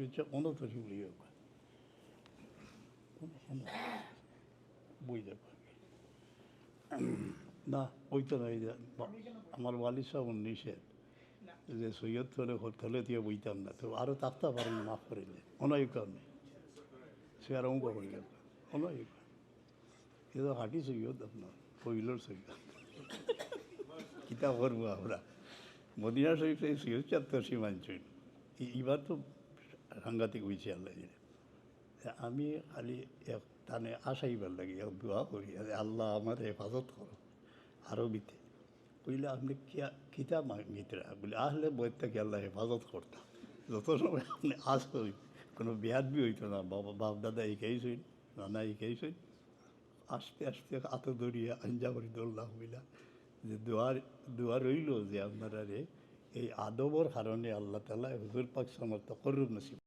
শুয়েছে অনতরি বলিয়ে বই দেখো না ওই তো নয় যে আমার ওয়ালি সাহেব নিষেধ যে সৈয়দ থলে দিয়ে বইতাম না তো আরও তাকতে পারেন মাফ করিলে অনয় কারণে সে আর অঙ্ক করিল অনয় এ তো হাঁটি সৈয়দ আপনার পইলর সৈয়দ কিতাব করবো আমরা মদিনা শরীফ সেই সৈয়দ চাত্তর সীমাঞ্চল এবার তো সাংঘাতিক হয়েছে আল্লাহ আমি খালি এক টানে আশাইবার লাগে এক দোয়া করি আল্লাহ আমার হেফাজত করো আরবিতে বুঝলে আপনি কিতাব মাগিতরা বলে আসলে বইয়ের থেকে আল্লাহ হেফাজত করতাম যত সময় আপনি আসই কোনো বেয়াদবি হইতো না বাপ দাদা শিখাইছেন নানা শিখাইছেন আস্তে আস্তে আত দরিয়া আঞ্জা ফরিদুল্লাহ হইলা যে দোয়া রইল যে আপনারা এই আদবর কারণে আল্লাহ তালা হুজুর পাক সমর্থ করুন নসিব